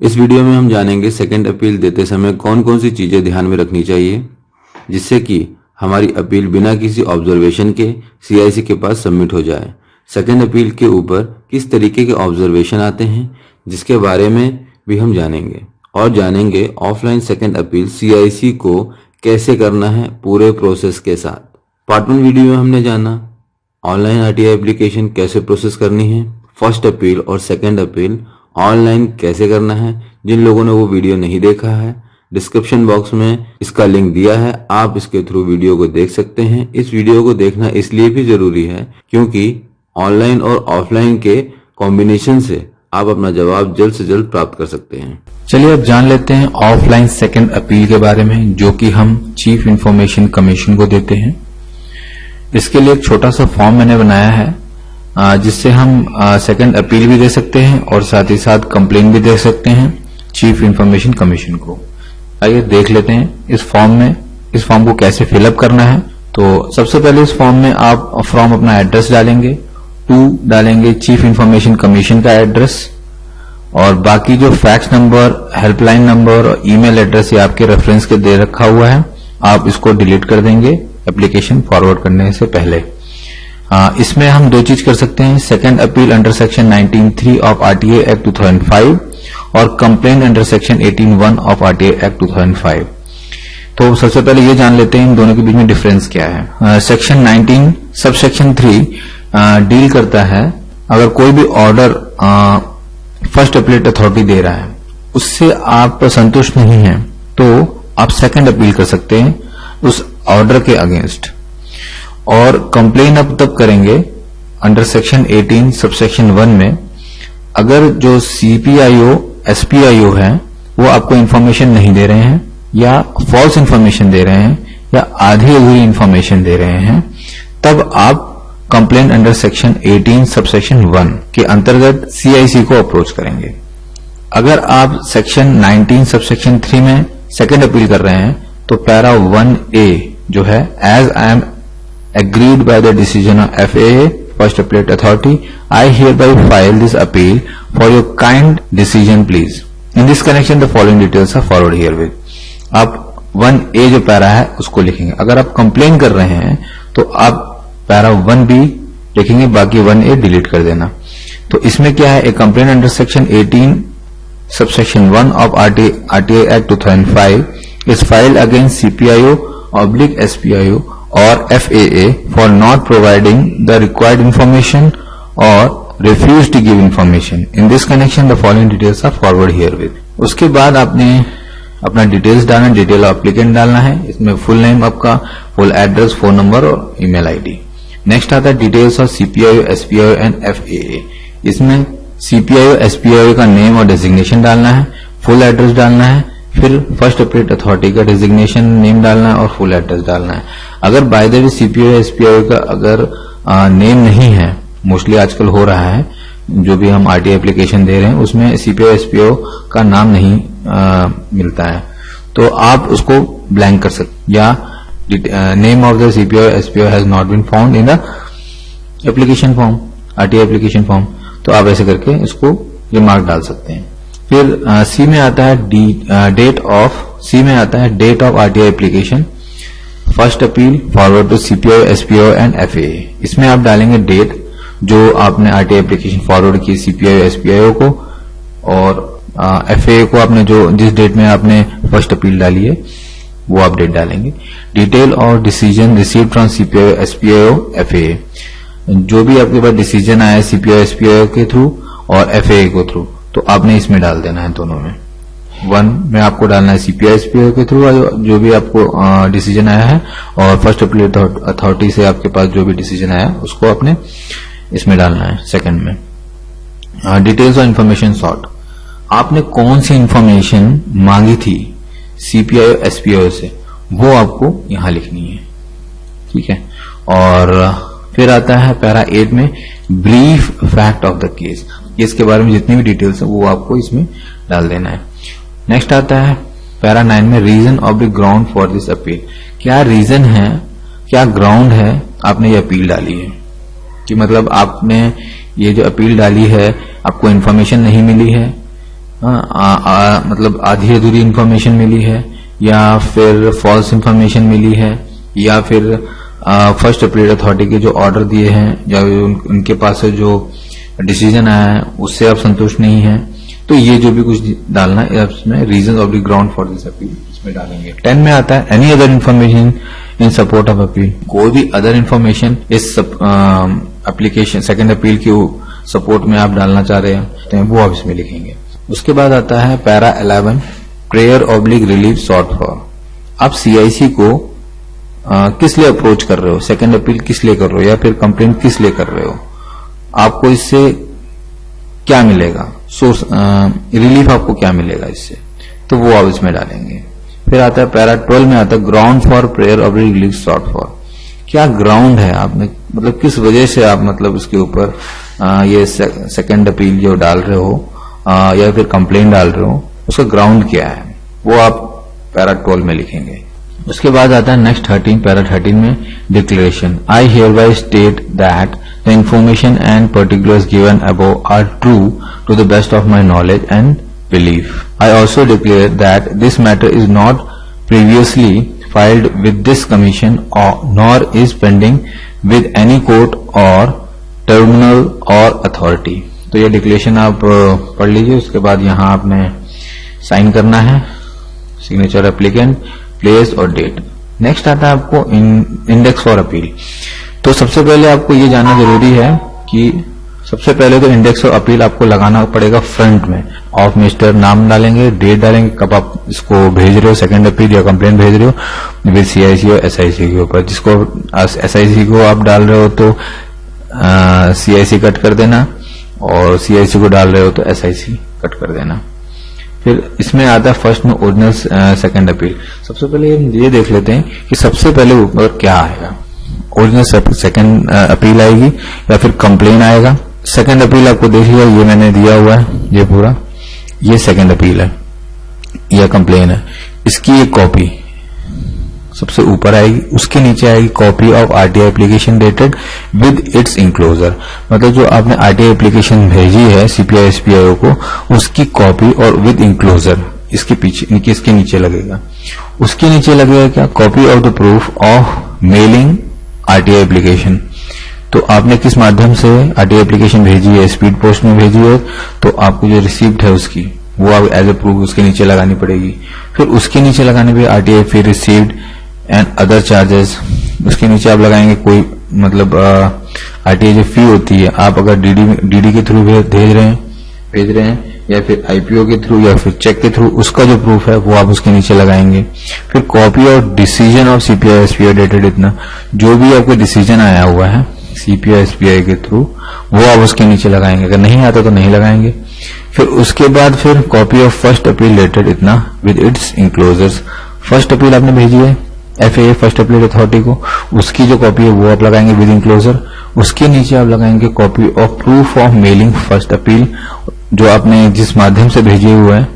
इस वीडियो में हम जानेंगे सेकंड अपील देते समय कौन कौन सी चीजें ध्यान में रखनी चाहिए जिससे कि हमारी अपील बिना किसी ऑब्जर्वेशन के सीआईसी के पास सबमिट हो जाए। सेकंड अपील के ऊपर किस तरीके के ऑब्जर्वेशन आते हैं जिसके बारे में भी हम जानेंगे और जानेंगे ऑफलाइन सेकंड अपील सीआईसी को कैसे करना है पूरे प्रोसेस के साथ। पार्ट 1 वीडियो में हमने जाना ऑनलाइन आरटीआई एप्लीकेशन कैसे प्रोसेस करनी है, फर्स्ट अपील और सेकंड अपील ऑनलाइन कैसे करना है। जिन लोगों ने वो वीडियो नहीं देखा है, डिस्क्रिप्शन बॉक्स में इसका लिंक दिया है, आप इसके थ्रू वीडियो को देख सकते हैं। इस वीडियो को देखना इसलिए भी जरूरी है क्योंकि ऑनलाइन और ऑफलाइन के कॉम्बिनेशन से आप अपना जवाब जल्द से जल्द प्राप्त कर सकते हैं। चलिए अब जान लेते हैं ऑफलाइन सेकंड अपील के बारे में, जो कि हम चीफ इंफॉर्मेशन कमीशन को देते हैं। इसके लिए एक छोटा सा फॉर्म मैंने बनाया है जिससे हम सेकंड अपील भी दे सकते हैं और साथ ही साथ कंप्लेन भी दे सकते हैं चीफ इंफॉर्मेशन कमीशन को। आइए देख लेते हैं इस फॉर्म को कैसे फिलअप करना है। तो सबसे पहले इस फॉर्म में आप फ्रॉम अपना एड्रेस डालेंगे, टू डालेंगे चीफ इंफॉर्मेशन कमीशन का एड्रेस, और बाकी जो फैक्स नंबर, हेल्पलाइन नंबर और ईमेल एड्रेस ये आपके रेफरेंस के दे रखा हुआ है, आप इसको डिलीट कर देंगे एप्लीकेशन फॉरवर्ड करने से पहले। इसमें हम दो चीज कर सकते हैं, second appeal under section 19(3) of RTI act 2005 और complain under section 18(1) of RTI act 2005। तो सबसे पहले ये जान लेते हैं इन दोनों के बीच में डिफरेंस क्या है। सेक्शन 19 सब सेक्शन 3 डील करता है अगर कोई भी ऑर्डर फर्स्ट अपीलेट अथॉरिटी दे रहा है उससे आप संतुष्ट नहीं हैं तो आप सेकंड अपील कर सकते हैं उस ऑर्डर के अगेंस्ट। और कंप्लेन अब तब करेंगे अंडर सेक्शन 18 सबसेक्शन 1 में अगर जो सीपीआईओ एसपीआईओ है वो आपको इन्फॉर्मेशन नहीं दे रहे हैं या फॉल्स इन्फॉर्मेशन दे रहे हैं या आधी अधूरी इन्फॉर्मेशन दे रहे हैं, तब आप कंप्लेन अंडर सेक्शन 18 सबसेक्शन 1 के अंतर्गत सीआईसी को अप्रोच करेंगे। अगर आप सेक्शन 19 सबसेक्शन 3 में सेकंड अपील कर रहे हैं तो पैरा 1A जो है as I am agreed by the decision of FAA, First Appellate Authority, I hereby file this appeal for your kind decision please. In this connection the following details are forwarded herewith. आप 1A जो para है उसको लिखेंगे। अगर आप complain कर रहे हैं तो आप पैरा 1B लिखेंगे, बाकी 1A डिलीट कर देना। तो इसमें क्या है, एक complain under section 18 subsection 1 of RTI act 2005 is filed against CPIO/SPIO or FAA for not providing the required information or refused to give information. In this connection, the following details are forwarded herewith. उसके बाद आपने अपना details डालना, detail applicant डालना है। इसमें full name आपका, full address, phone number और ईमेल आईडी। नेक्स्ट आता है details of CPIO, SPIO and FAA। इसमें CPIO, SPIO का नेम और डेजिग्नेशन डालना है, फुल एड्रेस डालना है, फिर फर्स्ट अपीलेट अथॉरिटी का डेजिग्नेशन नेम डालना है और फुल एड्रेस डालना है। अगर by the way CPIO SPIO का अगर नेम नहीं है, मोस्टली आजकल हो रहा है जो भी हम आरटीआई एप्लीकेशन दे रहे हैं उसमें CPIO SPIO का नाम नहीं मिलता है, तो आप उसको ब्लैंक कर सकते, या name of the CPIO SPIO has not been found in the application form, RTI application form, तो आप ऐसे करके इसको रिमार्क डाल सकते हैं। फिर सी में आता है date of RTI application, first appeal forward to CPIO SPIO and FAA। इसमें आप डालेंगे डेट जो आपने आरटीआई एप्लीकेशन फॉरवर्ड की CPIO SPIO को, और FAA को आपने जो जिस डेट में आपने फर्स्ट अपील डाली है वो आप डेट डालेंगे। डिटेल और decision received from CPIO SPIO FAA, जो भी आपके पास डिसीजन आया CPIO SPIO के थ्रू और FAA को थ्रू, तो आपने इसमें डाल देना है दोनों में। 1 में आपको डालना है CPIO SPIO के थ्रू जो भी आपको डिसीजन आया है, और फर्स्ट अपीलेट अथॉरिटी से आपके पास जो भी डिसीजन आया उसको आपने इसमें डालना है सेकंड में। डिटेल्स और इन्फॉर्मेशन सॉर्ट, आपने कौन सी इन्फॉर्मेशन मांगी थी CPIO SPIO से वो आपको यहां लिखनी है, ठीक है। और फिर आता है पैरा 8 में brief fact of the case के बारे में जितनी भी डिटेल्स है वो आपको इसमें डाल देना है। नेक्स्ट आता है पैरा 9 में reason of the ground for this appeal, क्या रीजन है, क्या ग्राउंड है आपने ये अपील डाली है, कि मतलब आपने ये जो अपील डाली है आपको इन्फॉर्मेशन नहीं मिली है मतलब आधी अधूरी इंफॉर्मेशन मिली है, या फिर फॉल्स इंफॉर्मेशन मिली है, या फिर फर्स्ट अपील अथॉरिटी के जो ऑर्डर दिए हैं या उनके पास से जो डिसीजन आया है उससे आप संतुष्ट नहीं है, तो ये जो भी कुछ डालना है इसमें reason of the ground for this appeal इसमें डालेंगे। 10 में आता है any other information in support of appeal. कोई भी अदर इन्फॉर्मेशन इस एप्लीकेशन सेकंड अपील की सपोर्ट में आप डालना चाह रहे हैं वो आप इसमें लिखेंगे। उसके बाद आता है para 11 prayer oblique relief sort for. आप सीआईसी को किस लिए अप्रोच कर रहे हो, सेकंड अपील किस लिए कर रहे हो, या फिर कंप्लेंट किस लिए कर रहे हो, आपको इससे क्या मिलेगा, सोर्स रिलीफ आपको क्या मिलेगा इससे, तो वो आप इसमें डालेंगे। फिर आता है पैरा 12 में आता है ground for prayer oblique relief sort for. क्या ग्राउंड है, आपने मतलब किस वजह से आप मतलब उसके ऊपर ये सेकंड अपील जो डाल रहे हो या फिर कंप्लेंट डाल रहे हो, उसका ग्राउंड क्या है, वो आप पैरा 12 में लिखेंगे। उसके बाद आता है नेक्स्ट 13 पैरा 13 में declaration. I hereby state that the information and particulars given above are true to the best of my knowledge and belief. I also declare that this matter is not previously filed with this commission or nor is pending with any court or tribunal or authority। तो ये declaration आप पढ़ लीजिए। उसके बाद यहाँ आपने sign करना है, सिग्नेचर एप्लीकेंट, प्लेस और डेट। नेक्स्ट आता है आपको इंडेक्स फॉर अपील। तो सबसे पहले आपको ये जानना जरूरी है कि सबसे पहले तो इंडेक्स और अपील आपको लगाना पड़ेगा फ्रंट में। ऑफ मिस्टर नाम डालेंगे, डेट डालेंगे, कब आप इसको भेज रहे हो, सेकंड अपील या कंप्लेंट भेज रहे हो, विद सीआईसी और एसआईसी के ऊपर। जिसको एसआईसी को आप डाल रहे हो तो सीआईसी कट कर देना, और सीआईसी को डाल रहे हो तो एसआईसी कट कर देना। फिर इसमें आता है फर्स्ट में ओरिजिनल सेकंड अपील। सबसे पहले हम ये देख लेते हैं कि सबसे पहले ऊपर क्या आएगा, ओरिजिनल सेकंड अपील आएगी या फिर कंप्लेन आएगा। सेकंड अपील आपको देख लिया, ये मैंने दिया हुआ है, ये पूरा ये सेकंड अपील है या कंप्लेन है। इसकी एक कॉपी सबसे ऊपर आएगी, उसके नीचे आएगी copy of RTI application dated with its enclosure. मतलब जो आपने आरटीआई एप्लीकेशन भेजी है सीपीआई एसपीआई को, उसकी कॉपी और विद इंक्लोजर इसके पीछे इसके नीचे लगेगा। उसके नीचे लगेगा क्या, copy of the proof of mailing RTI application. तो आपने किस माध्यम से आरटीआई एप्लीकेशन भेजी है, स्पीड पोस्ट में भेजी है, तो आपको जो रिसीप्ट है उसकी वो आप एज ए प्रूफ उसके नीचे लगानी पड़ेगी। फिर उसके नीचे लगाने पे RTI fee received and other charges, उसके नीचे आप लगाएंगे कोई मतलब आरटीआई जो फी होती है, आप अगर डीडी के थ्रू भेज रहे हैं या फिर आईपीओ के थ्रू या फिर चेक के थ्रू, उसका जो प्रूफ है वो आप उसके नीचे लगाएंगे। फिर कॉपी और decision of CPI SPI dated इतना, जो भी आपको डिसीजन आया हुआ है सीपीआई एसपीआई के थ्रू वो आप उसके नीचे लगाएंगे, अगर नहीं आता तो नहीं लगाएंगे। फिर उसके बाद फिर copy of first appeal dated इतना with its enclosures. First appeal आपने भेजी है एफए फर्स्ट अपील अथॉरिटी को, उसकी जो कॉपी है वो आप लगाएंगे विद इंक्लोजर। उसके नीचे आप लगाएंगे copy of proof of mailing first appeal, जो आपने जिस माध्यम से भेजे हुए हैं,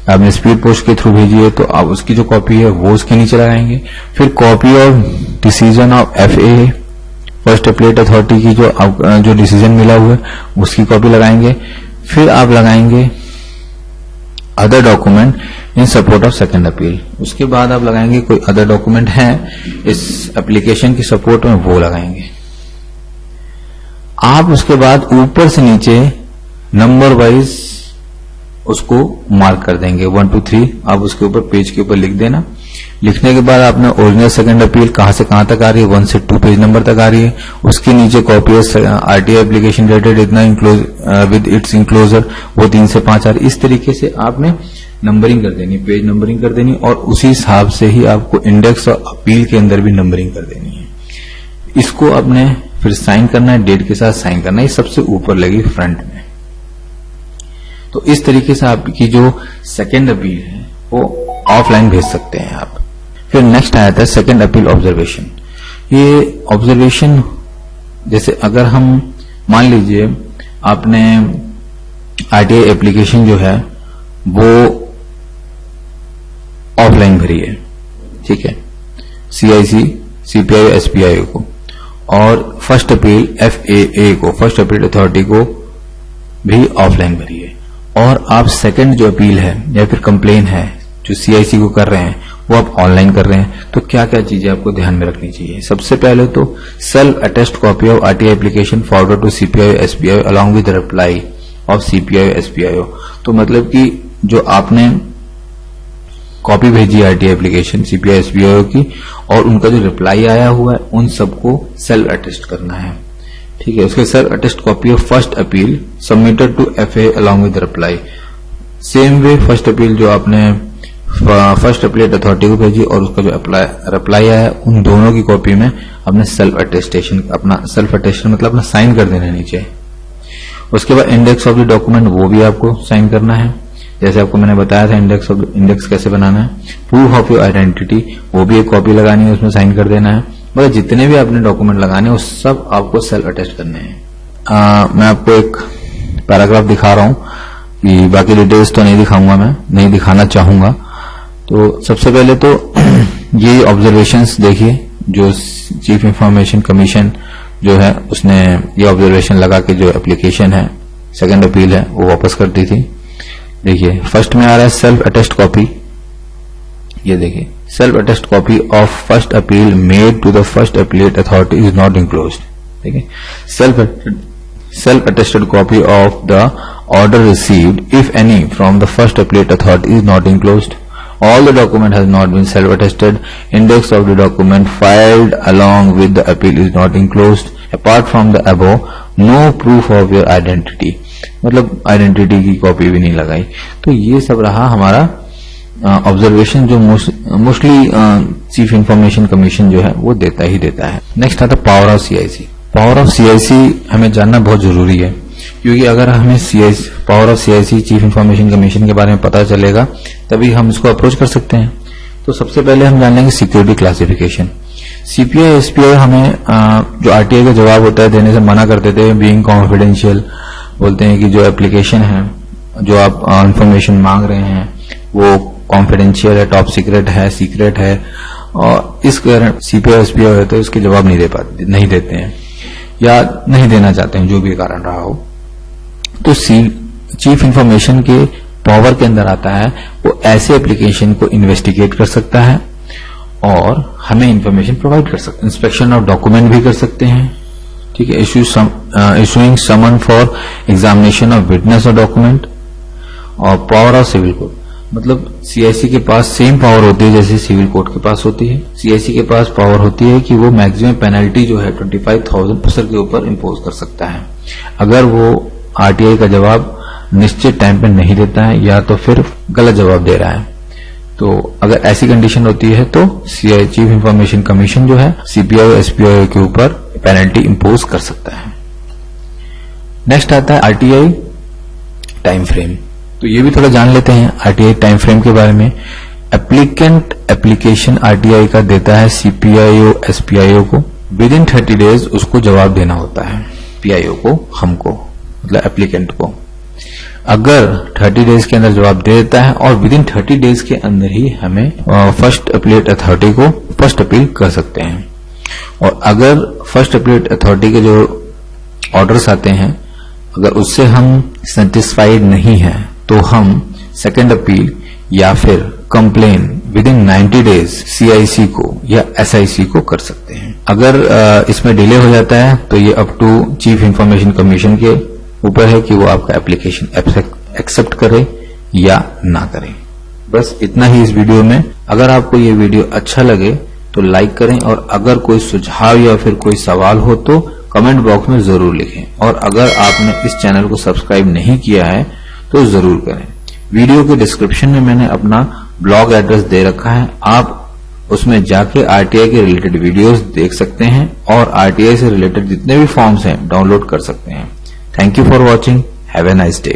आपने स्पीड पोस्ट के थ्रू भेजी है तो आप उसकी जो कॉपी है वो उसके नीचे लगाएंगे। फिर copy of decision of FA first appeal authority की जो डिसीजन मिला हुआ है उसकी कॉपी लगाएंगे। फिर आप लगाएंगे other document in support of second appeal. उसके बाद आप लगाएंगे कोई अदर डॉक्यूमेंट है इस एप्लीकेशन की सपोर्ट में, वो लगाएंगे आप। उसके बाद ऊपर से नीचे नंबर वाइज उसको मार्क कर देंगे 1 2 3, आप उसके ऊपर पेज के ऊपर लिख देना। लिखने के बाद आपने ओरिजिनल सेकंड अपील कहां से कहां तक आ रही है, 1 से 2 पेज नंबर तक आ रही है, उसके नीचे कॉपी आरटीआई एप्लीकेशन डेटेड इतना विद इट्स इंक्लोजर वो 3 से 5 आ रही। इस तरीके से आपने नंबरिंग कर देनी, पेज नंबरिंग कर देनी, और उसी हिसाब से ही आपको इंडेक्स और अपील के अंदर भी नंबरिंग कर देनी है। इसको आपने फिर साइन करना है, डेट के साथ साइन करना है, सबसे ऊपर लगी फ्रंट में। तो इस तरीके से आपकी जो सेकंड अपील है वो ऑफलाइन भेज सकते हैं आप। फिर नेक्स्ट आया था सेकंड अपील ऑब्जर्वेशन। ये ऑब्जर्वेशन जैसे अगर हम मान लीजिए आपने आरटीआई एप्लीकेशन जो है वो ऑफलाइन भरी है, ठीक है, सीआईसी सीपीआई एसपीआई को, और फर्स्ट अपील एफएए को फर्स्ट अपील अथॉरिटी को भी ऑफलाइन भरी है, और आप सेकंड जो अपील है या फिर कंप्लेन है जो सीआईसी को कर रहे हैं वो आप ऑनलाइन कर रहे हैं, तो क्या क्या चीजें आपको ध्यान में रखनी चाहिए। सबसे पहले तो self attest copy of RTI application forward to CPIO SPIO along with reply of CPIO SPIO. तो मतलब कि जो आपने कॉपी भेजी आरटीआई एप्लीकेशन सीपीआईओ एसपीआईओ की और उनका जो रिप्लाई आया हुआ है उन सबको सेल्फ अटेस्ट करना है, ठीक है। उसके self attest copy of first appeal submitted to FA along with reply. Same way first appeal जो आपने फर्स्ट अपीलेट अथॉरिटी को भेजी और उसका जो रिप्लाई आया उन दोनों की कॉपी में अपने सेल्फ अटेस्टेशन मतलब अपना साइन कर देना नीचे। उसके बाद इंडेक्स ऑफ द डॉक्यूमेंट वो भी आपको साइन करना है, जैसे आपको मैंने बताया था इंडेक्स कैसे बनाना है। प्रूफ ऑफ योर आइडेंटिटी वो भी एक कॉपी लगानी है, उसमें साइन कर देना है। मतलब जितने भी आपने डॉक्यूमेंट लगाने वो सब आपको सेल्फ अटेस्ट करने हैं। मैं आपको एक पैराग्राफ दिखा रहा हूं कि बाकी डिटेल्स तो नहीं दिखाऊंगा, मैं नहीं दिखाना चाहूंगा। तो सबसे पहले तो ये ऑब्जर्वेशंस देखिए जो चीफ इंफॉर्मेशन कमीशन जो है उसने ये ऑब्जर्वेशन लगा के जो एप्लीकेशन है सेकंड अपील है वो वापस कर दी थी। देखिए फर्स्ट में आ रहा है सेल्फ अटेस्ट कॉपी, ये देखिए self attest copy of first appeal made to the first appellate authority is not enclosed. देखिए self attested copy of the order received, if any, from the first appellate authority is not enclosed. All the document has not been self-attested. Index of the document filed along with the appeal is not enclosed. Apart from the above, no proof of your identity. मतलब identity की copy भी नहीं लगाई। तो ये सब रहा हमारा ऑब्जर्वेशन जो मोस्टली चीफ इंफॉर्मेशन कमीशन जो है वो देता ही देता है। नेक्स्ट आता power of CIC. Power of CIC हमें जानना बहुत जरूरी है, क्योंकि अगर हमें power of CIC chief information commission के बारे में पता चलेगा तभी हम इसको अप्रोच कर सकते हैं। तो सबसे पहले हम जान लेंगे सिक्योरिटी क्लासिफिकेशन। सीपीआई एसपीआई हमें जो आरटीआई का जवाब होता है देने से मना करते थे, बीइंग कॉन्फिडेंशियल। बोलते हैं कि जो एप्लीकेशन है जो आप इंफॉर्मेशन मांग रहे हैं वो कॉन्फिडेंशियल है, टॉप सीक्रेट है, और इस कारण सीपीआई एसपीआई होते हैं उसके जवाब नहीं देते हैं या नहीं देना चाहते हैं, जो भी कारण रहा हो। तो चीफ इंफॉर्मेशन के पावर के अंदर आता है वो ऐसे एप्लीकेशन को इन्वेस्टिगेट कर सकता है और हमें इंफॉर्मेशन प्रोवाइड कर सकता है। इंस्पेक्शन ऑफ डॉक्यूमेंट भी कर सकते हैं, ठीक है। Issuing summon for examination of witness और डॉक्यूमेंट। और पावर ऑफ सिविल कोर्ट, मतलब सीआईसी के पास सेम पावर होती है जैसे सिविल कोर्ट के पास होती है। सीआईसी के पास पावर होती है कि वो मैक्सिमम पेनल्टी जो है 25,000 ऑफिसर के ऊपर इम्पोज कर सकता है अगर वो आरटीआई का जवाब निश्चित टाइम पे नहीं देता है या तो फिर गलत जवाब दे रहा है। तो अगर ऐसी कंडीशन होती है तो चीफ इंफॉर्मेशन कमीशन जो है सीपीआई एसपीआई के ऊपर पेनल्टी इम्पोज कर सकता है। नेक्स्ट आता है आरटीआई टाइम फ्रेम। तो ये भी थोड़ा जान लेते हैं आरटीआई टाइम फ्रेम के बारे में। एप्लीकेंट एप्लीकेशन आरटीआई का देता है सीपीआईओ एसपीआईओ को, विद इन 30 डेज उसको जवाब देना होता है, पीआईओ को, हमको मतलब एप्लीकेंट को। अगर 30 डेज के अंदर जवाब दे देता है और विद इन 30 डेज के अंदर ही हमें फर्स्ट अपीलेट अथॉरिटी को फर्स्ट अपील कर सकते हैं। और अगर फर्स्ट अपीलेट अथॉरिटी के जो ऑर्डर्स आते हैं अगर उससे हम सेटिस्फाइड नहीं है तो हम सेकंड अपील या फिर complain with in 90 days CIC को या एसआईसी को कर सकते हैं। अगर इसमें डिले हो जाता है तो ये up to chief information commission के ऊपर है कि वो आपका एप्लीकेशन एक्सेप्ट करे या ना करे। बस इतना ही इस वीडियो में। अगर आपको ये वीडियो अच्छा लगे तो लाइक करें और अगर कोई सुझाव या फिर कोई सवाल हो तो कमेंट बॉक्स में जरूर लिखें। और अगर आपने इस चैनल को सब्सक्राइब नहीं किया है तो जरूर करें। वीडियो के डिस्क्रिप्शन में मैंने अपना ब्लॉग एड्रेस दे रखा है, आप उसमें जाके आरटीआई के रिलेटेड वीडियोस देख सकते हैं और आरटीआई से रिलेटेड जितने भी फॉर्म्स हैं डाउनलोड कर सकते हैं। Thank you for watching. Have a nice day.